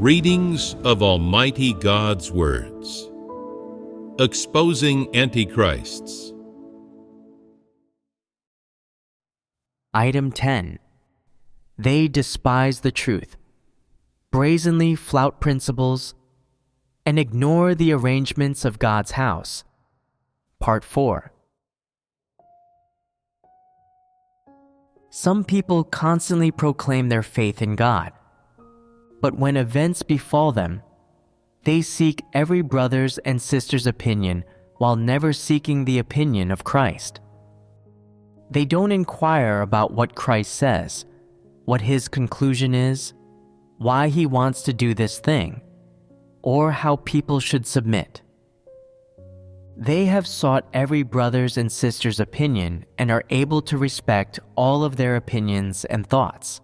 Readings of Almighty God's Words. Exposing Antichrists. Item 10. They despise the truth, brazenly flout principles, and ignore the arrangements of God's house. Part 4. Some people constantly proclaim their faith in God, but when events befall them, they seek every brother's and sister's opinion while never seeking the opinion of Christ. They don't inquire about what Christ says, what his conclusion is, why he wants to do this thing, or how people should submit. They have sought every brother's and sister's opinion and are able to respect all of their opinions and thoughts.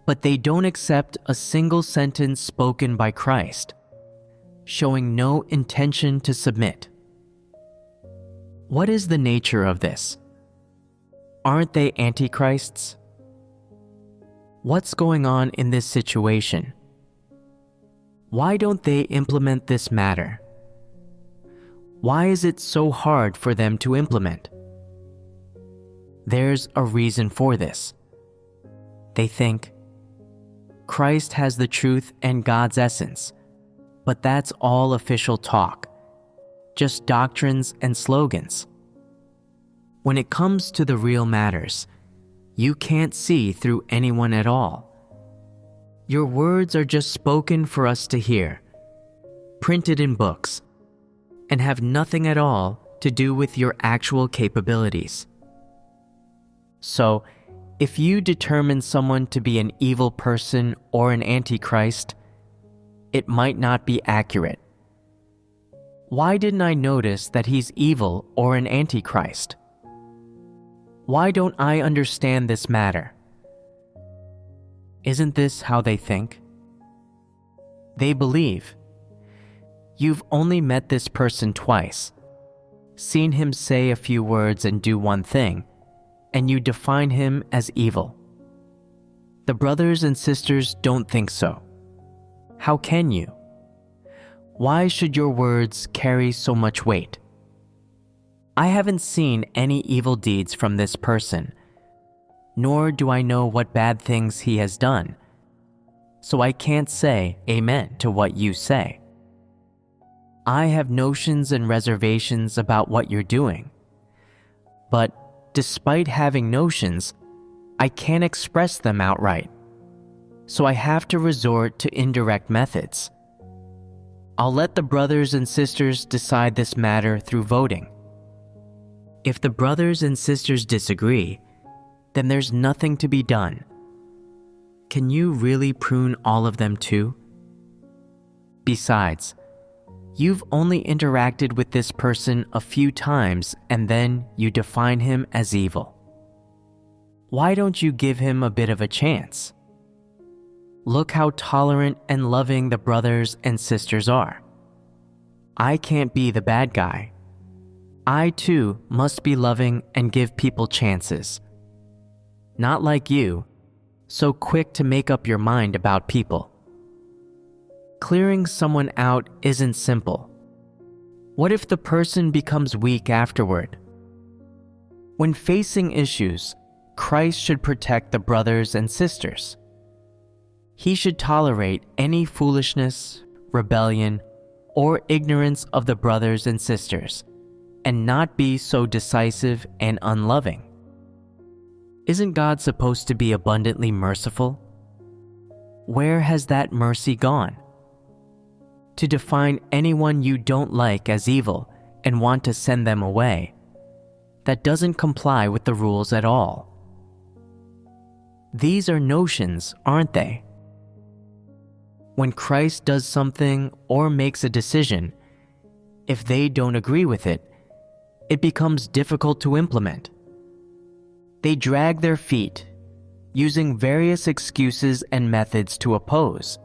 But they don't accept a single sentence spoken by Christ, showing no intention to submit. What is the nature of this? Aren't they antichrists? What's going on in this situation? Why don't they implement this matter? Why is it so hard for them to implement? There's a reason for this. They think, Christ has the truth and God's essence, but that's all official talk, just doctrines and slogans. When it comes to the real matters, you can't see through anyone at all. Your words are just spoken for us to hear, printed in books, and have nothing at all to do with your actual capabilities. So, if you determine someone to be an evil person or an antichrist, it might not be accurate. Why didn't I notice that he's evil or an antichrist? Why don't I understand this matter? Isn't this how they think? They believe. You've only met this person twice, seen him say a few words and do one thing, and you define him as evil. The brothers and sisters don't think so. How can you? Why should your words carry so much weight? I haven't seen any evil deeds from this person, nor do I know what bad things he has done, so I can't say amen to what you say. I have notions and reservations about what you're doing, but despite having notions, I can't express them outright, so I have to resort to indirect methods. I'll let the brothers and sisters decide this matter through voting. If the brothers and sisters disagree, then there's nothing to be done. Can you really prune all of them too? Besides, you've only interacted with this person a few times and then you define him as evil. Why don't you give him a bit of a chance? Look how tolerant and loving the brothers and sisters are. I can't be the bad guy. I too must be loving and give people chances. Not like you, so quick to make up your mind about people. Clearing someone out isn't simple. What if the person becomes weak afterward? When facing issues, Christ should protect the brothers and sisters. He should tolerate any foolishness, rebellion, or ignorance of the brothers and sisters, and not be so decisive and unloving. Isn't God supposed to be abundantly merciful? Where has that mercy gone? To define anyone you don't like as evil and want to send them away, that doesn't comply with the rules at all. These are notions, aren't they? When Christ does something or makes a decision, if they don't agree with it, it becomes difficult to implement. They drag their feet, using various excuses and methods to oppose.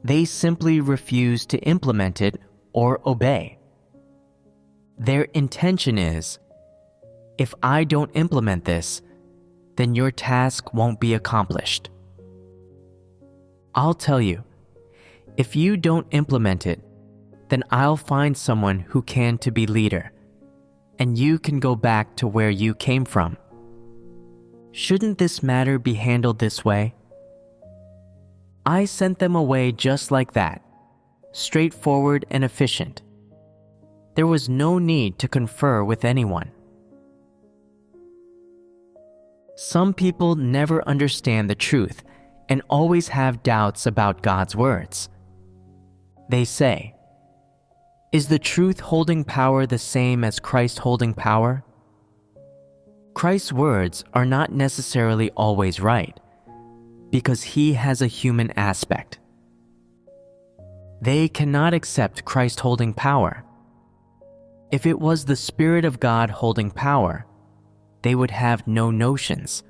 They simply refuse to implement it or obey. Their intention is, if I don't implement this, then your task won't be accomplished. I'll tell you, If you don't implement it, then I'll find someone who can to be leader, and you can go back to where you came from. Shouldn't this matter be handled this way? I sent them away just like that, straightforward and efficient. There was no need to confer with anyone. Some people never understand the truth and always have doubts about God's words. They say, "Is the truth holding power the same as Christ holding power?" Christ's words are not necessarily always right, because he has a human aspect. They cannot accept Christ holding power. If it was the Spirit of God holding power, they would have no notions.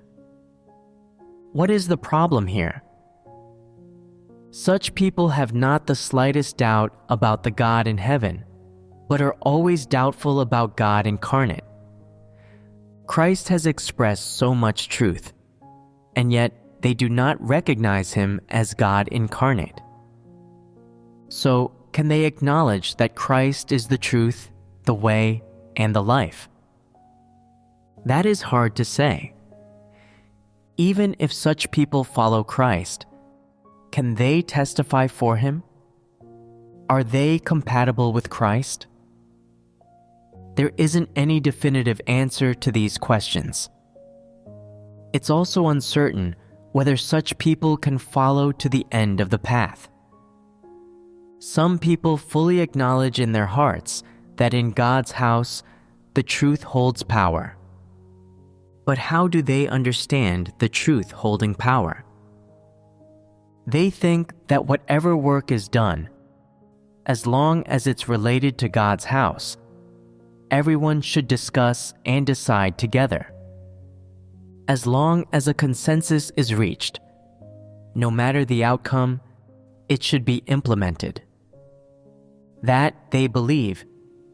What is the problem here? Such people have not the slightest doubt about the God in heaven, but are always doubtful about God incarnate. Christ has expressed so much truth, and yet they do not recognize him as God incarnate. So, can they acknowledge that Christ is the truth, the way, and the life? That is hard to say. Even if such people follow Christ, can they testify for him? Are they compatible with Christ? There isn't any definitive answer to these questions. It's also uncertain whether such people can follow to the end of the path. Some people fully acknowledge in their hearts that in God's house, the truth holds power. But how do they understand the truth holding power? They think that whatever work is done, as long as it's related to God's house, everyone should discuss and decide together. As long as a consensus is reached, no matter the outcome, it should be implemented. That, they believe,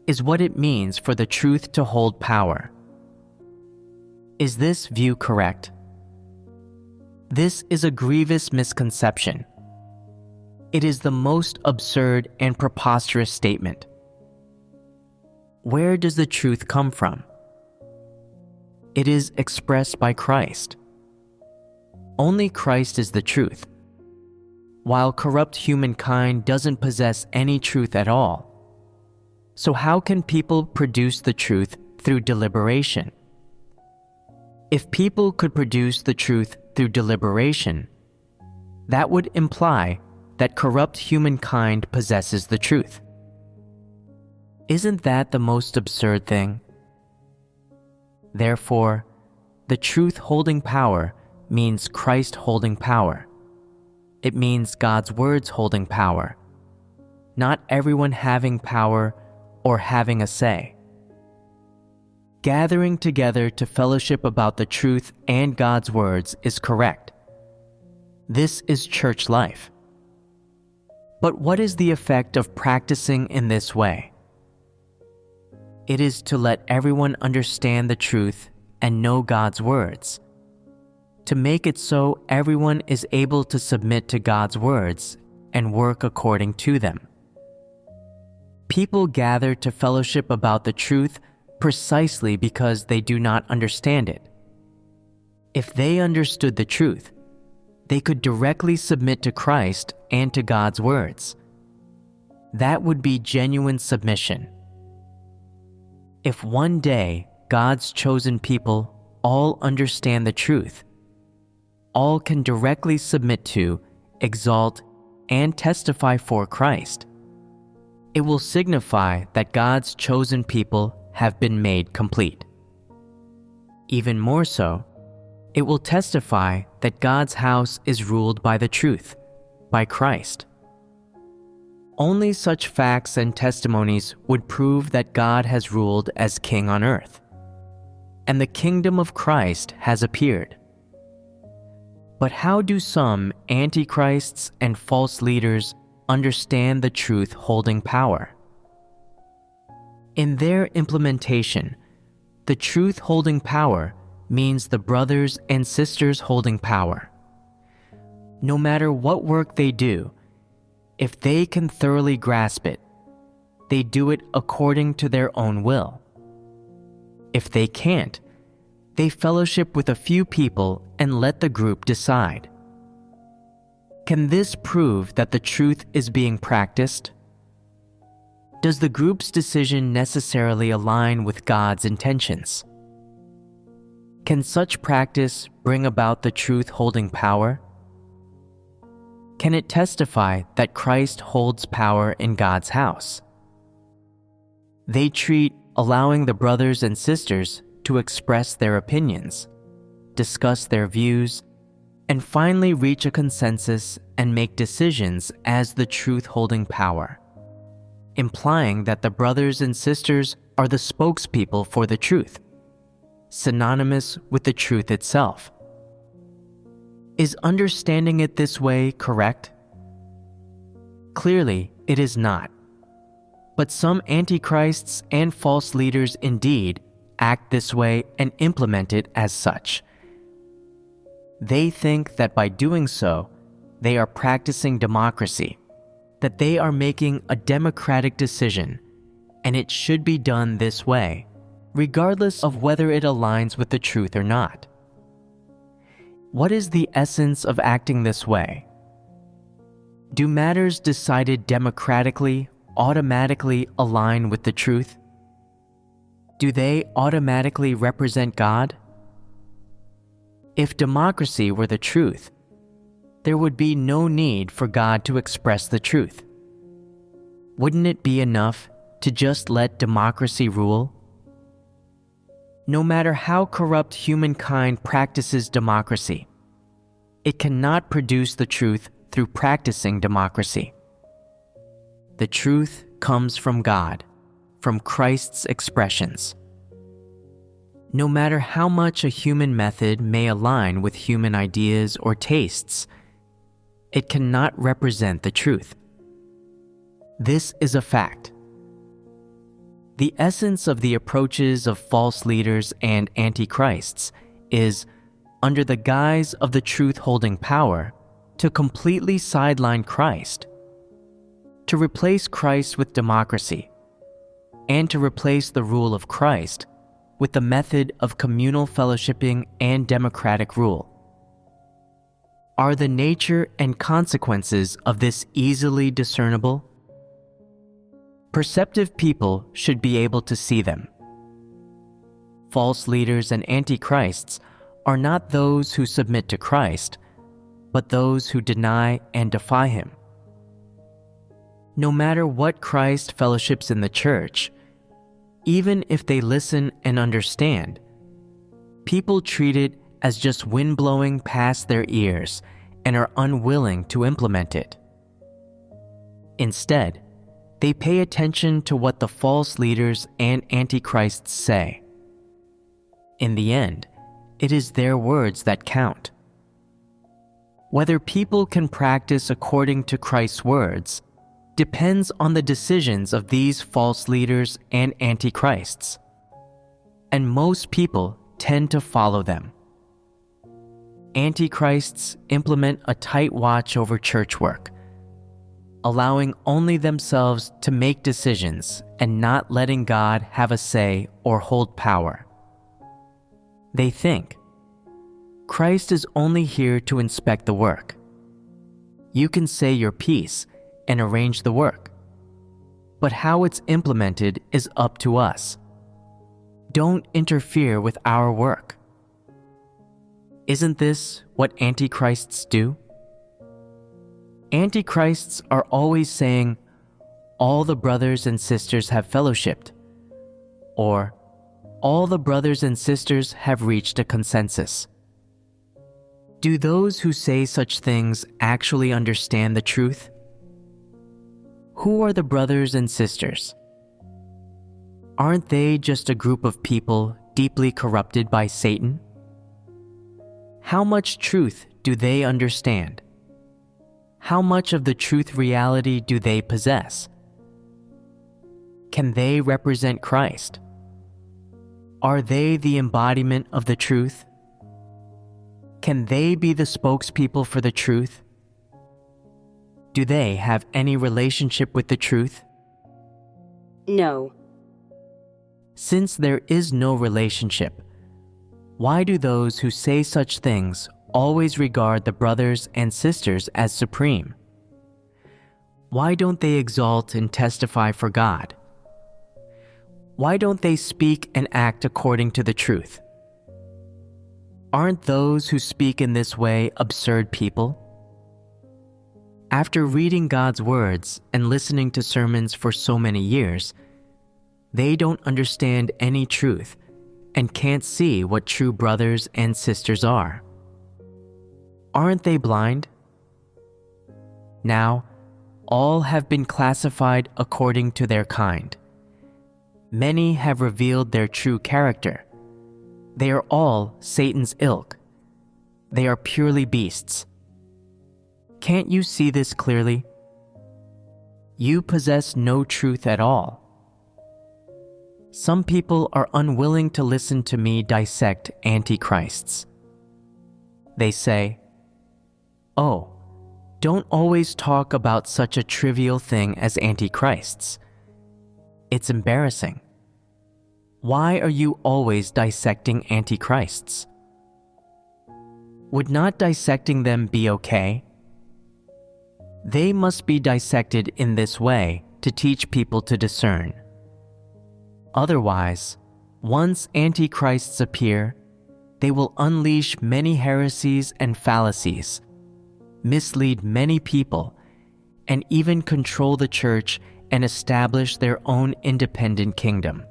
is what it means for the truth to hold power. Is this view correct? This is a grievous misconception. It is the most absurd and preposterous statement. Where does the truth come from? It is expressed by Christ. Only Christ is the truth, while corrupt humankind doesn't possess any truth at all. So how can people produce the truth through deliberation? If people could produce the truth through deliberation, that would imply that corrupt humankind possesses the truth. Isn't that the most absurd thing? Therefore, the truth holding power means Christ holding power. It means God's words holding power, not everyone having power or having a say. Gathering together to fellowship about the truth and God's words is correct. This is church life. But what is the effect of practicing in this way? It is to let everyone understand the truth and know God's words, to make it so everyone is able to submit to God's words and work according to them. People gather to fellowship about the truth precisely because they do not understand it. If they understood the truth, they could directly submit to Christ and to God's words. That would be genuine submission. If one day God's chosen people all understand the truth, all can directly submit to, exalt, and testify for Christ, it will signify that God's chosen people have been made complete. Even more so, it will testify that God's house is ruled by the truth, by Christ. Only such facts and testimonies would prove that God has ruled as King on earth, and the kingdom of Christ has appeared. But how do some antichrists and false leaders understand the truth holding power? In their implementation, the truth holding power means the brothers and sisters holding power. No matter what work they do, if they can thoroughly grasp it, they do it according to their own will. If they can't, they fellowship with a few people and let the group decide. Can this prove that the truth is being practiced? Does the group's decision necessarily align with God's intentions? Can such practice bring about the truth holding power? Can it testify that Christ holds power in God's house? They treat allowing the brothers and sisters to express their opinions, discuss their views, and finally reach a consensus and make decisions as the truth-holding power, implying that the brothers and sisters are the spokespeople for the truth, synonymous with the truth itself. Is understanding it this way correct? Clearly, it is not. But some antichrists and false leaders indeed act this way and implement it as such. They think that by doing so, they are practicing democracy, that they are making a democratic decision, and it should be done this way, regardless of whether it aligns with the truth or not. What is the essence of acting this way? Do matters decided democratically automatically align with the truth? Do they automatically represent God? If democracy were the truth, there would be no need for God to express the truth. Wouldn't it be enough to just let democracy rule? No matter how corrupt humankind practices democracy, it cannot produce the truth through practicing democracy. The truth comes from God, from Christ's expressions. No matter how much a human method may align with human ideas or tastes, it cannot represent the truth. This is a fact. The essence of the approaches of false leaders and antichrists is, under the guise of the truth-holding power, to completely sideline Christ, to replace Christ with democracy, and to replace the rule of Christ with the method of communal fellowshipping and democratic rule. Are the nature and consequences of this easily discernible? Perceptive people should be able to see them. False leaders and antichrists are not those who submit to Christ, but those who deny and defy him. No matter what Christ fellowships in the church, even if they listen and understand, people treat it as just wind blowing past their ears and are unwilling to implement it. Instead, they pay attention to what the false leaders and antichrists say. In the end, it is their words that count. Whether people can practice according to Christ's words depends on the decisions of these false leaders and antichrists, and most people tend to follow them. Antichrists implement a tight watch over church work, allowing only themselves to make decisions and not letting God have a say or hold power. They think, Christ is only here to inspect the work. You can say your piece and arrange the work, but how it's implemented is up to us. Don't interfere with our work. Isn't this what antichrists do? Antichrists are always saying, all the brothers and sisters have fellowshipped, or all the brothers and sisters have reached a consensus. Do those who say such things actually understand the truth? Who are the brothers and sisters? Aren't they just a group of people deeply corrupted by Satan? How much truth do they understand? How much of the truth reality do they possess? Can they represent Christ? Are they the embodiment of the truth? Can they be the spokespeople for the truth? Do they have any relationship with the truth? No. Since there is no relationship, why do those who say such things always regard the brothers and sisters as supreme? Why don't they exalt and testify for God? Why don't they speak and act according to the truth? Aren't those who speak in this way absurd people? After reading God's words and listening to sermons for so many years, they don't understand any truth and can't see what true brothers and sisters are. Aren't they blind? Now, all have been classified according to their kind. Many have revealed their true character. They are all Satan's ilk. They are purely beasts. Can't you see this clearly? You possess no truth at all. Some people are unwilling to listen to me dissect antichrists. They say, "Oh, don't always talk about such a trivial thing as antichrists. It's embarrassing. Why are you always dissecting antichrists? Would not dissecting them be okay? They must be dissected in this way to teach people to discern. Otherwise, once antichrists appear, they will unleash many heresies and fallacies, mislead many people, and even control the church and establish their own independent kingdom.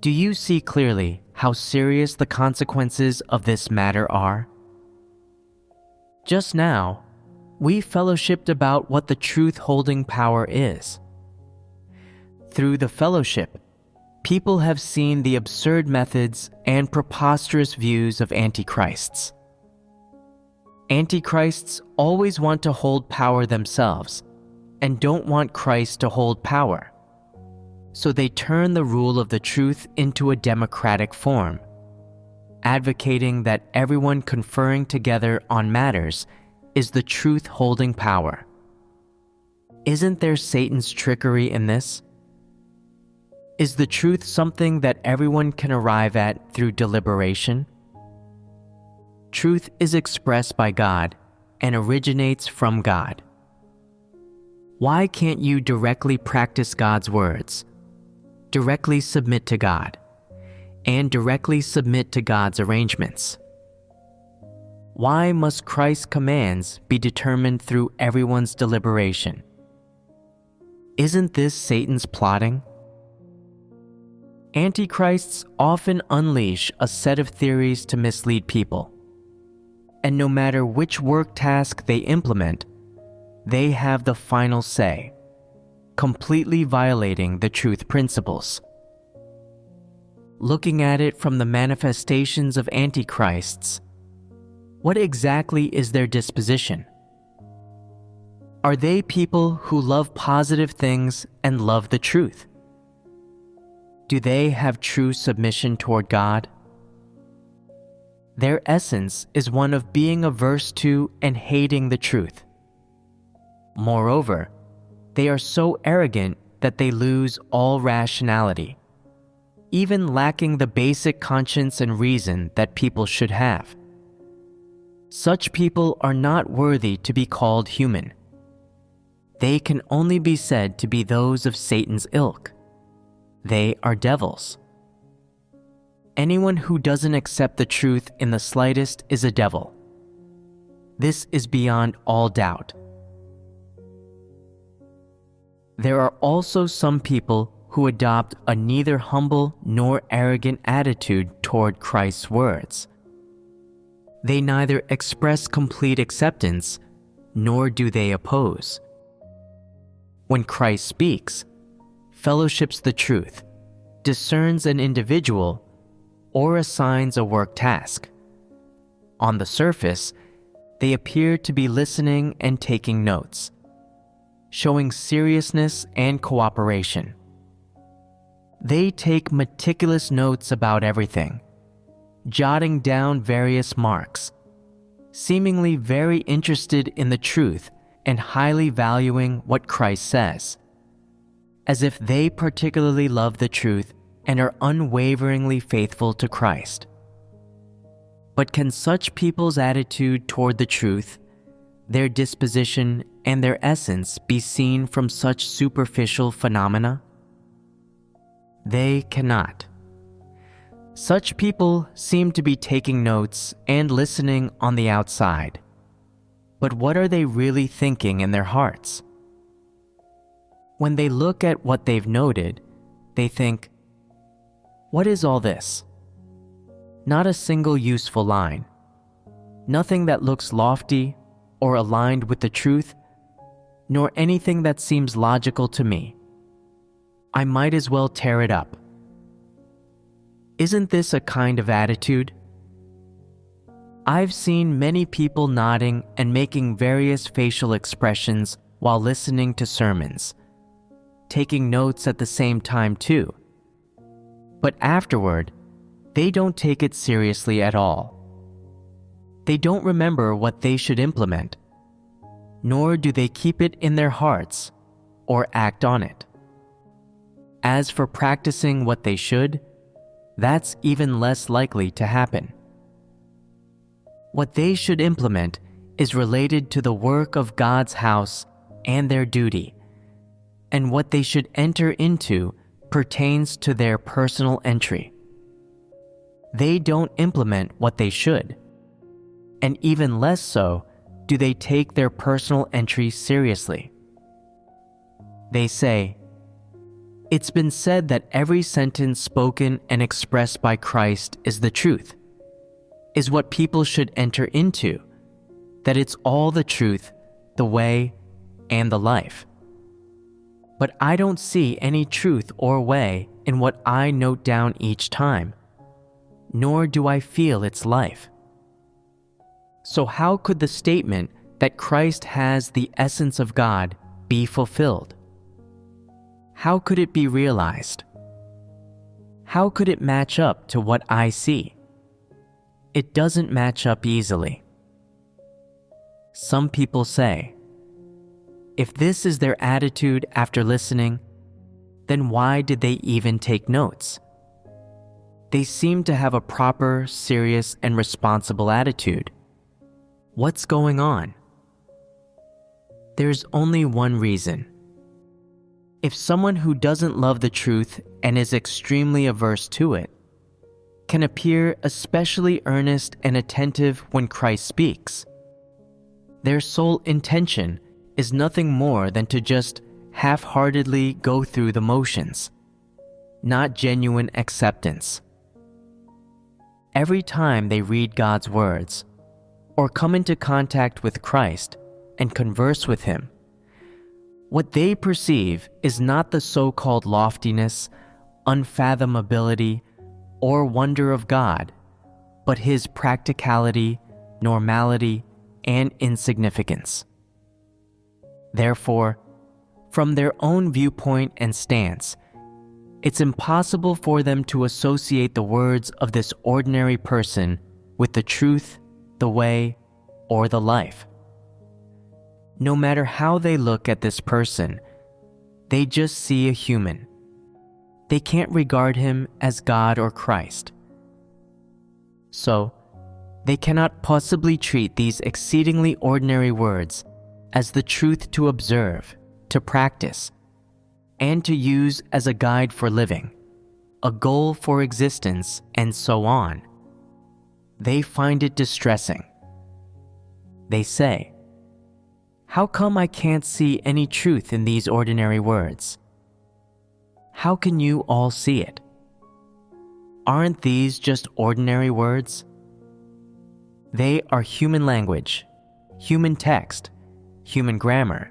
Do you see clearly how serious the consequences of this matter are? Just now, we fellowshipped about what the truth-holding power is. Through the fellowship, people have seen the absurd methods and preposterous views of antichrists. Antichrists always want to hold power themselves and don't want Christ to hold power. So they turn the rule of the truth into a democratic form, advocating that everyone conferring together on matters is the truth-holding power. Isn't there Satan's trickery in this? Is the truth something that everyone can arrive at through deliberation? Truth is expressed by God and originates from God. Why can't you directly practice God's words, directly submit to God, and directly submit to God's arrangements? Why must Christ's commands be determined through everyone's deliberation? Isn't this Satan's plotting? Antichrists often unleash a set of theories to mislead people. And no matter which work task they implement, they have the final say, completely violating the truth principles. Looking at it from the manifestations of antichrists, what exactly is their disposition? Are they people who love positive things and love the truth? Do they have true submission toward God? Their essence is one of being averse to and hating the truth. Moreover, they are so arrogant that they lose all rationality, even lacking the basic conscience and reason that people should have. Such people are not worthy to be called human. They can only be said to be those of Satan's ilk. They are devils. Anyone who doesn't accept the truth in the slightest is a devil. This is beyond all doubt. There are also some people who adopt a neither humble nor arrogant attitude toward Christ's words. They neither express complete acceptance, nor do they oppose. When Christ speaks, fellowships the truth, discerns an individual, or assigns a work task. On the surface, they appear to be listening and taking notes, showing seriousness and cooperation. They take meticulous notes about everything, jotting down various marks, seemingly very interested in the truth and highly valuing what Christ says, as if they particularly love the truth and are unwaveringly faithful to Christ. But can such people's attitude toward the truth, their disposition, and their essence be seen from such superficial phenomena? They cannot. Such people seem to be taking notes and listening on the outside. But what are they really thinking in their hearts? When they look at what they've noted, they think, "What is all this?" Not a single useful line. Nothing that looks lofty or aligned with the truth, nor anything that seems logical to me. I might as well tear it up. Isn't this a kind of attitude? I've seen many people nodding and making various facial expressions while listening to sermons, taking notes at the same time too. But afterward, they don't take it seriously at all. They don't remember what they should implement, nor do they keep it in their hearts or act on it. As for practicing what they should, that's even less likely to happen. What they should implement is related to the work of God's house and their duty, and what they should enter into pertains to their personal entry. They don't implement what they should, and even less so do they take their personal entry seriously. They say, "It's been said that every sentence spoken and expressed by Christ is the truth, is what people should enter into, that it's all the truth, the way, and the life." But I don't see any truth or way in what I note down each time, nor do I feel its life. So how could the statement that Christ has the essence of God be fulfilled? How could it be realized? How could it match up to what I see? It doesn't match up easily. Some people say, if this is their attitude after listening, then why did they even take notes? They seem to have a proper, serious, and responsible attitude. What's going on? There's only one reason. If someone who doesn't love the truth and is extremely averse to it can appear especially earnest and attentive when Christ speaks, their sole intention is nothing more than to just half-heartedly go through the motions, not genuine acceptance. Every time they read God's words, or come into contact with Christ and converse with Him, what they perceive is not the so-called loftiness, unfathomability, or wonder of God, but His practicality, normality, and insignificance. Therefore, from their own viewpoint and stance, it's impossible for them to associate the words of this ordinary person with the truth, the way, or the life. No matter how they look at this person, they just see a human. They can't regard him as God or Christ. So, they cannot possibly treat these exceedingly ordinary words as the truth to observe, to practice, and to use as a guide for living, a goal for existence, and so on. They find it distressing. They say, "How come I can't see any truth in these ordinary words? How can you all see it? Aren't these just ordinary words? They are human language, human text, human grammar,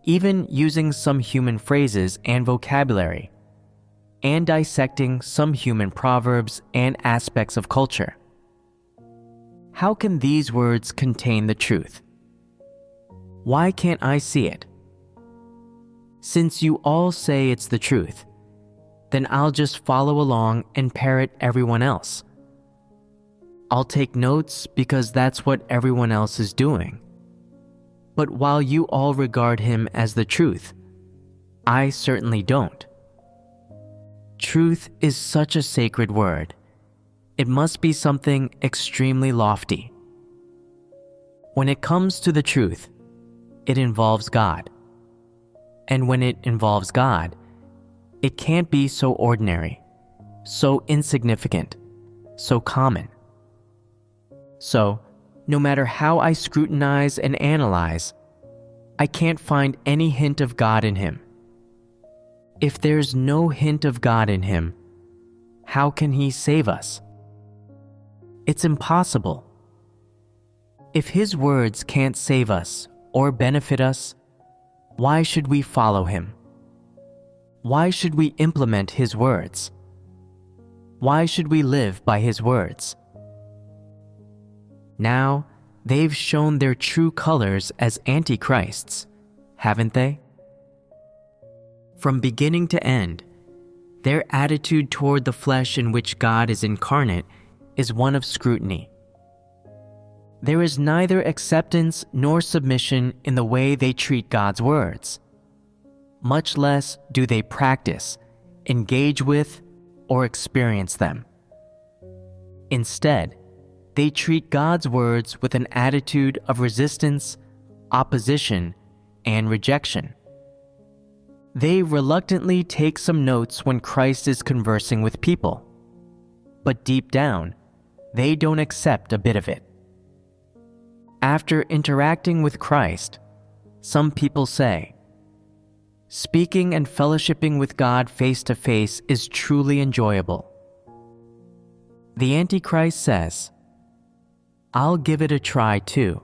even using some human phrases and vocabulary, and dissecting some human proverbs and aspects of culture. How can these words contain the truth? Why can't I see it? Since you all say it's the truth, then I'll just follow along and parrot everyone else. I'll take notes because that's what everyone else is doing. But while you all regard him as the truth, I certainly don't. Truth is such a sacred word. It must be something extremely lofty. When it comes to the truth, it involves God. And when it involves God, it can't be so ordinary, so insignificant, so common. So, no matter how I scrutinize and analyze, I can't find any hint of God in him. If there's no hint of God in him, how can he save us? It's impossible. If his words can't save us or benefit us, why should we follow him? Why should we implement his words? Why should we live by his words? Now, they've shown their true colors as antichrists, haven't they? From beginning to end, their attitude toward the flesh in which God is incarnate is one of scrutiny. There is neither acceptance nor submission in the way they treat God's words. Much less do they practice, engage with, or experience them. Instead, they treat God's words with an attitude of resistance, opposition, and rejection. They reluctantly take some notes when Christ is conversing with people, but deep down, they don't accept a bit of it. After interacting with Christ, some people say, "Speaking and fellowshipping with God face to face is truly enjoyable." The Antichrist says, "I'll give it a try too.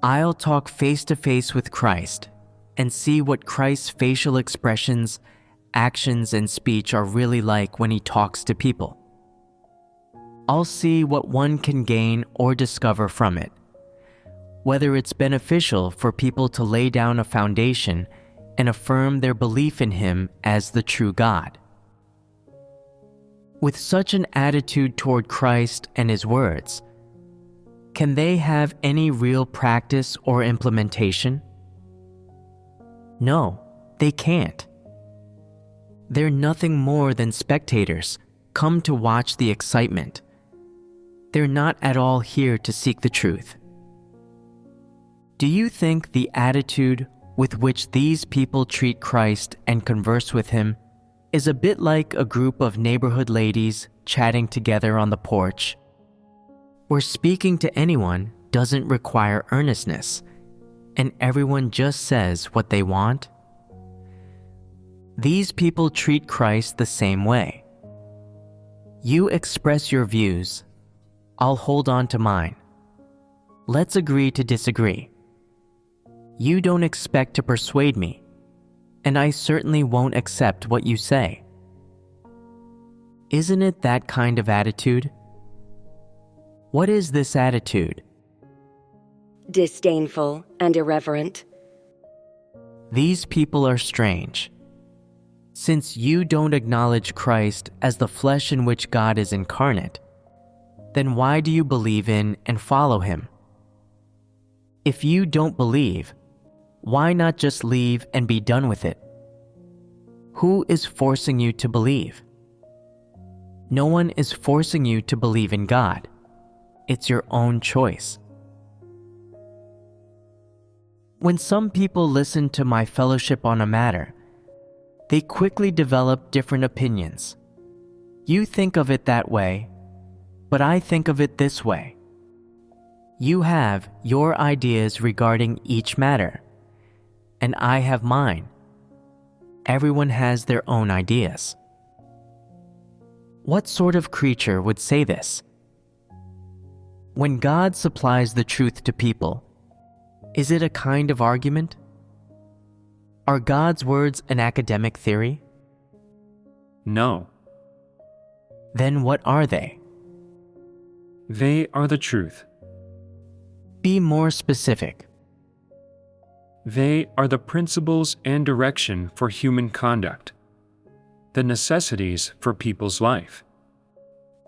I'll talk face to face with Christ and see what Christ's facial expressions, actions, and speech are really like when he talks to people. I'll see what one can gain or discover from it, whether it's beneficial for people to lay down a foundation and affirm their belief in him as the true God." With such an attitude toward Christ and his words, can they have any real practice or implementation? No, they can't. They're nothing more than spectators come to watch the excitement. They're not at all here to seek the truth. Do you think the attitude with which these people treat Christ and converse with him is a bit like a group of neighborhood ladies chatting together on the porch, where speaking to anyone doesn't require earnestness, and everyone just says what they want? These people treat Christ the same way. You express your views, I'll hold on to mine. Let's agree to disagree. You don't expect to persuade me, and I certainly won't accept what you say. Isn't it that kind of attitude? What is this attitude? Disdainful and irreverent. These people are strange. Since you don't acknowledge Christ as the flesh in which God is incarnate, then why do you believe in and follow him? If you don't believe, why not just leave and be done with it? Who is forcing you to believe? No one is forcing you to believe in God. It's your own choice. When some people listen to my fellowship on a matter, they quickly develop different opinions. You think of it that way, but I think of it this way. You have your ideas regarding each matter, and I have mine. Everyone has their own ideas. What sort of creature would say this? When God supplies the truth to people, is it a kind of argument? Are God's words an academic theory? No. Then what are they? They are the truth. Be more specific. They are the principles and direction for human conduct, the necessities for people's life.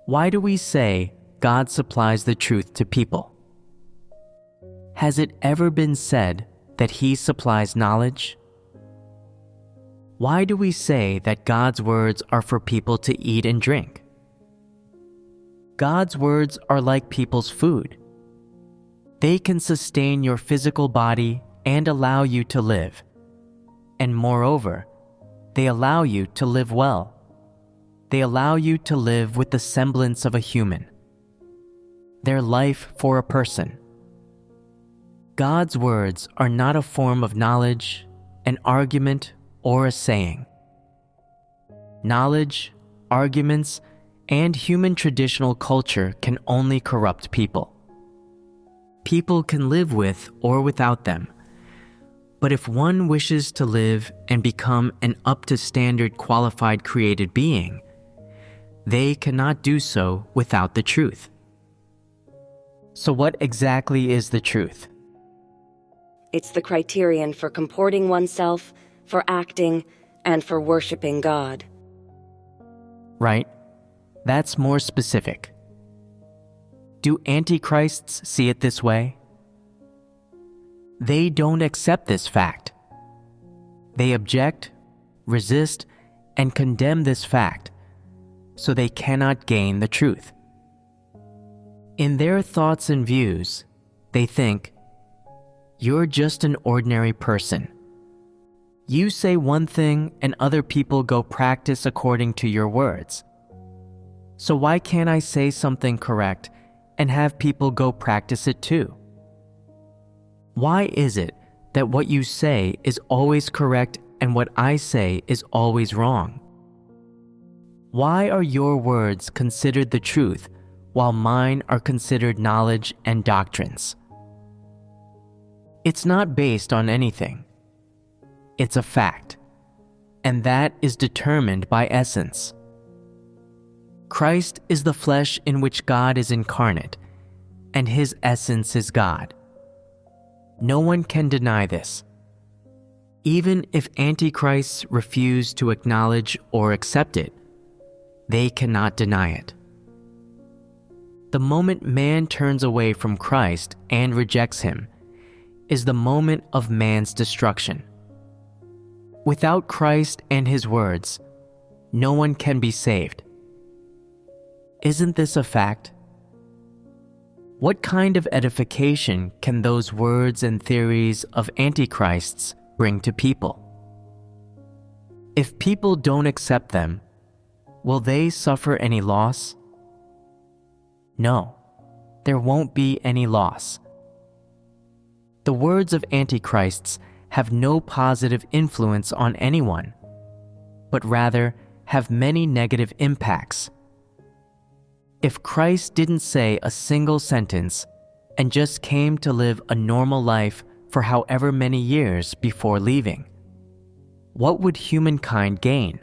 Why do we say God supplies the truth to people? Has it ever been said that He supplies knowledge? Why do we say that God's words are for people to eat and drink? God's words are like people's food. They can sustain your physical body and allow you to live. And moreover, they allow you to live well. They allow you to live with the semblance of a human. They're life for a person. God's words are not a form of knowledge, an argument, or a saying. Knowledge, arguments, and human traditional culture can only corrupt people. People can live with or without them. But if one wishes to live and become an up-to-standard qualified created being, they cannot do so without the truth. So what exactly is the truth? It's the criterion for comporting oneself, for acting, and for worshiping God. Right? That's more specific. Do antichrists see it this way? They don't accept this fact. They object, resist, and condemn this fact, so they cannot gain the truth. In their thoughts and views, they think, you're just an ordinary person. You say one thing and other people go practice according to your words. So why can't I say something correct and have people go practice it too? Why is it that what you say is always correct and what I say is always wrong? Why are your words considered the truth while mine are considered knowledge and doctrines? It's not based on anything. It's a fact, and that is determined by essence. Christ is the flesh in which God is incarnate, and His essence is God. No one can deny this. Even if antichrists refuse to acknowledge or accept it, they cannot deny it. The moment man turns away from Christ and rejects Him is the moment of man's destruction. Without Christ and His words, no one can be saved. Isn't this a fact? What kind of edification can those words and theories of antichrists bring to people? If people don't accept them, will they suffer any loss? No, there won't be any loss. The words of antichrists have no positive influence on anyone, but rather have many negative impacts. If Christ didn't say a single sentence and just came to live a normal life for however many years before leaving, what would humankind gain?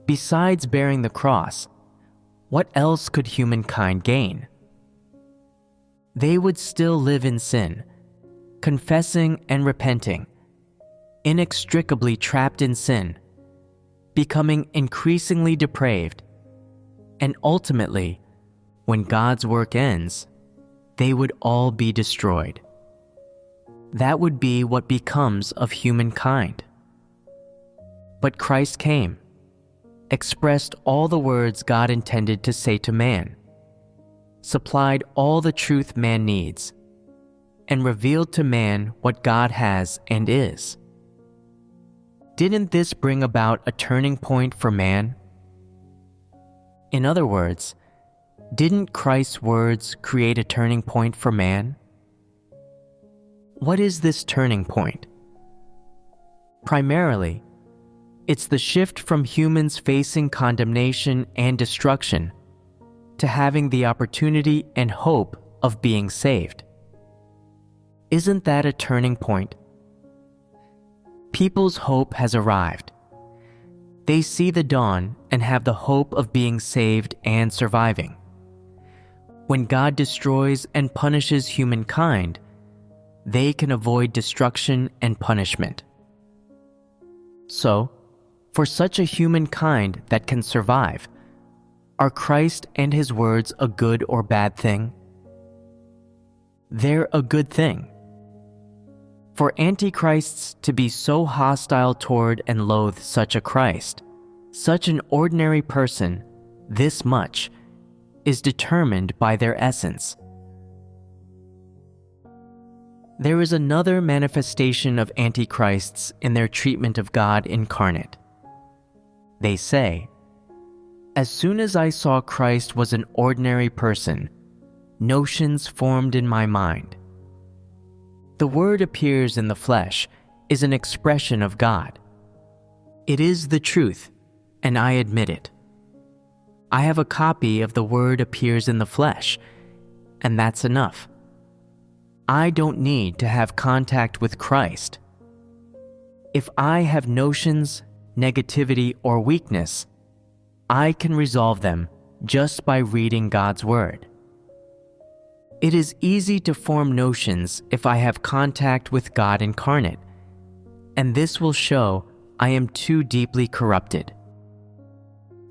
Besides bearing the cross, what else could humankind gain? They would still live in sin, confessing and repenting, inextricably trapped in sin, becoming increasingly depraved, and ultimately, when God's work ends, they would all be destroyed. That would be what becomes of humankind. But Christ came, expressed all the words God intended to say to man, supplied all the truth man needs, and revealed to man what God has and is. Didn't this bring about a turning point for man? In other words, didn't Christ's words create a turning point for man? What is this turning point? Primarily, it's the shift from humans facing condemnation and destruction to having the opportunity and hope of being saved. Isn't that a turning point? People's hope has arrived. They see the dawn and have the hope of being saved and surviving. When God destroys and punishes humankind, they can avoid destruction and punishment. So, for such a humankind that can survive, are Christ and His words a good or bad thing? they're a good thing. For antichrists to be so hostile toward and loathe such a Christ, such an ordinary person, this much, is determined by their essence. There is another manifestation of antichrists in their treatment of God incarnate. They say, "As soon as I saw Christ was an ordinary person, notions formed in my mind. The Word appears in the flesh is an expression of God. It is the truth, and I admit it. I have a copy of the Word appears in the flesh, and that's enough. I don't need to have contact with Christ. If I have notions, negativity, or weakness, I can resolve them just by reading God's Word. It is easy to form notions if I have contact with God incarnate, and this will show I am too deeply corrupted.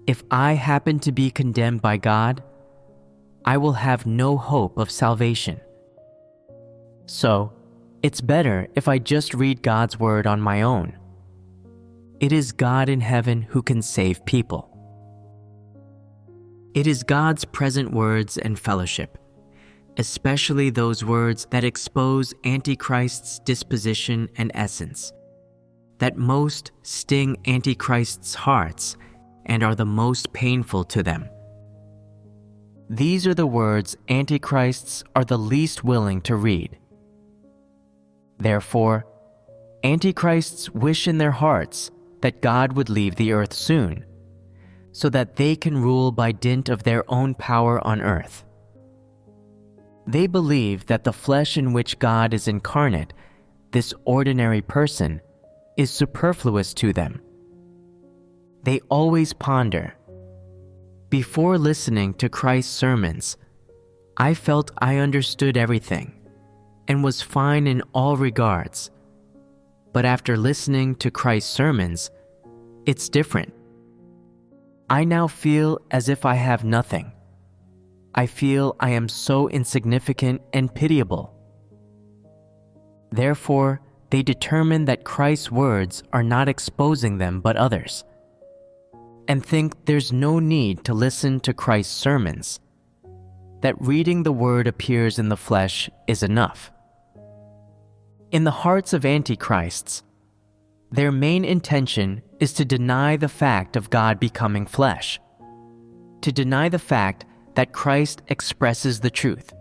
If I happen to be condemned by God, I will have no hope of salvation. So, it's better if I just read God's Word on my own. It is God in heaven who can save people. It is God's present words and fellowship, especially those words that expose Antichrist's disposition and essence, that most sting Antichrist's hearts and are the most painful to them. These are the words Antichrists are the least willing to read. Therefore, Antichrists wish in their hearts that God would leave the earth soon, so that they can rule by dint of their own power on earth. They believe that the flesh in which God is incarnate, this ordinary person, is superfluous to them. They always ponder, "Before listening to Christ's sermons, I felt I understood everything and was fine in all regards. But after listening to Christ's sermons, it's different. I now feel as if I have nothing. I feel I am so insignificant and pitiable." Therefore, they determine that Christ's words are not exposing them but others, and think there's no need to listen to Christ's sermons, that reading the Word appears in the flesh is enough. In the hearts of Antichrists, their main intention is to deny the fact of God becoming flesh, to deny the fact that Christ expresses the truth,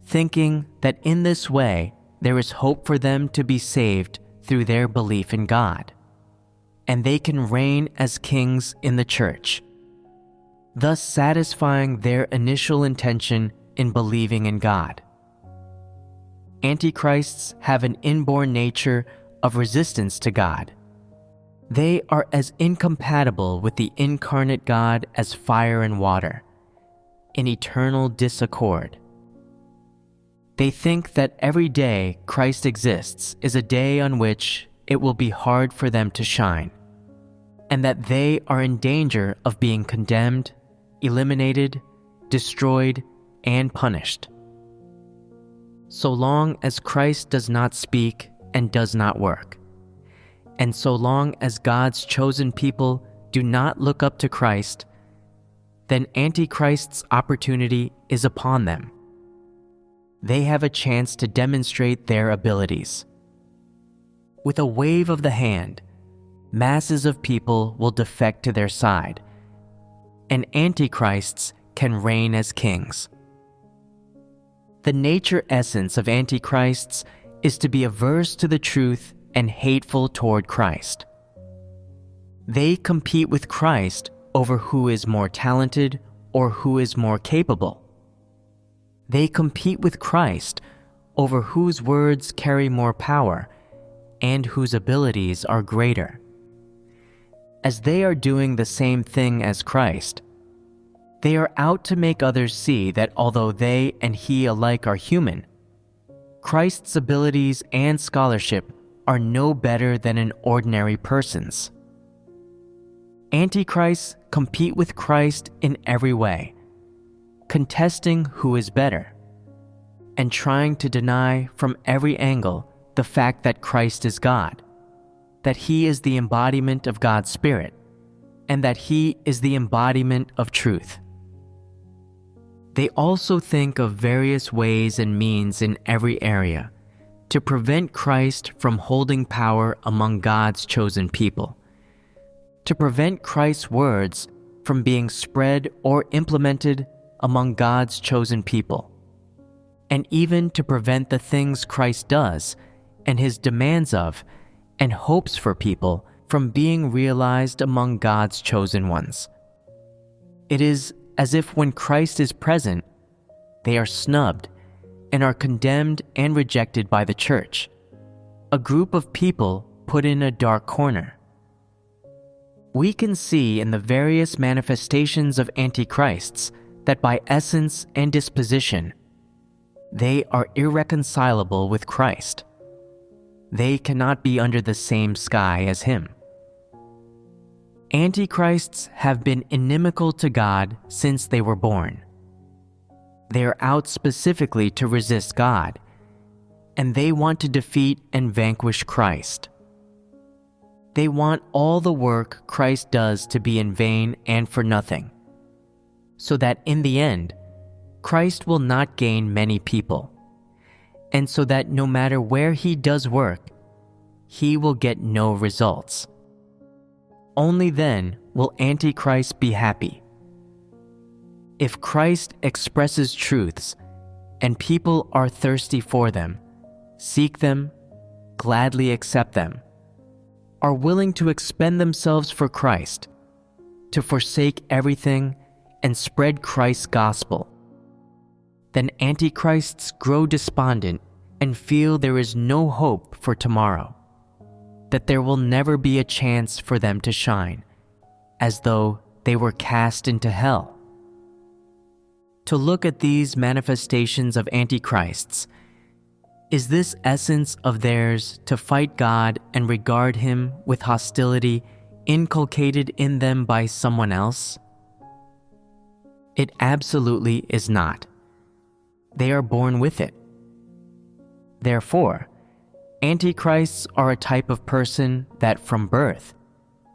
thinking that in this way there is hope for them to be saved through their belief in God, and they can reign as kings in the church, thus satisfying their initial intention in believing in God. Antichrists have an inborn nature of resistance to God. They are as incompatible with the incarnate God as fire and water, in eternal disaccord. They think that every day Christ exists is a day on which it will be hard for them to shine, and that they are in danger of being condemned, eliminated, destroyed, and punished. So long as Christ does not speak and does not work, and so long as God's chosen people do not look up to Christ, then Antichrist's opportunity is upon them. They have a chance to demonstrate their abilities. With a wave of the hand, masses of people will defect to their side, and Antichrists can reign as kings. The nature essence of Antichrists is to be averse to the truth and hateful toward Christ. They compete with Christ over who is more talented or who is more capable. They compete with Christ over whose words carry more power and whose abilities are greater. As they are doing the same thing as Christ, they are out to make others see that although they and he alike are human, Christ's abilities and scholarship are no better than an ordinary person's. Antichrists compete with Christ in every way, contesting who is better, and trying to deny from every angle the fact that Christ is God, that He is the embodiment of God's Spirit, and that He is the embodiment of truth. They also think of various ways and means in every area to prevent Christ from holding power among God's chosen people, to prevent Christ's words from being spread or implemented among God's chosen people, and even to prevent the things Christ does and His demands of and hopes for people from being realized among God's chosen ones. It is as if when Christ is present, they are snubbed and are condemned and rejected by the church, a group of people put in a dark corner. We can see in the various manifestations of antichrists that by essence and disposition, they are irreconcilable with Christ. They cannot be under the same sky as Him. Antichrists have been inimical to God since they were born. They are out specifically to resist God, and they want to defeat and vanquish Christ. They want all the work Christ does to be in vain and for nothing, so that in the end, Christ will not gain many people, and so that no matter where He does work, He will get no results. Only then will Antichrist be happy. If Christ expresses truths and people are thirsty for them, seek them, gladly accept them, are willing to expend themselves for Christ, to forsake everything and spread Christ's gospel, then Antichrists grow despondent and feel there is no hope for tomorrow, that there will never be a chance for them to shine, as though they were cast into hell. To look at these manifestations of antichrists, is this essence of theirs to fight God and regard Him with hostility inculcated in them by someone else? It absolutely is not. They are born with it. Therefore, antichrists are a type of person that from birth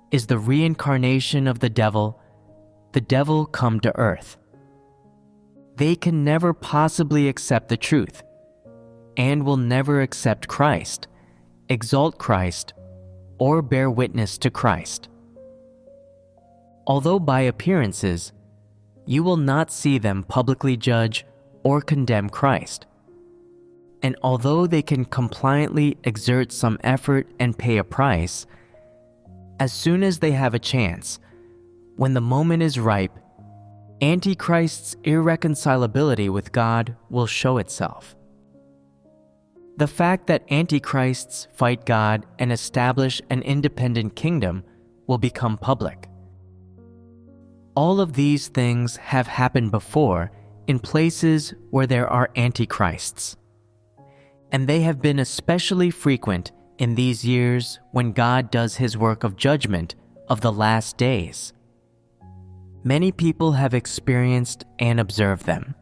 is the reincarnation of the devil come to earth. They can never possibly accept the truth, and will never accept Christ, exalt Christ, or bear witness to Christ. Although by appearances, you will not see them publicly judge or condemn Christ, and although they can compliantly exert some effort and pay a price, as soon as they have a chance, when the moment is ripe, Antichrist's irreconcilability with God will show itself. The fact that Antichrists fight God and establish an independent kingdom will become public. All of these things have happened before in places where there are Antichrists, and they have been especially frequent in these years when God does His work of judgment of the last days. Many people have experienced and observed them.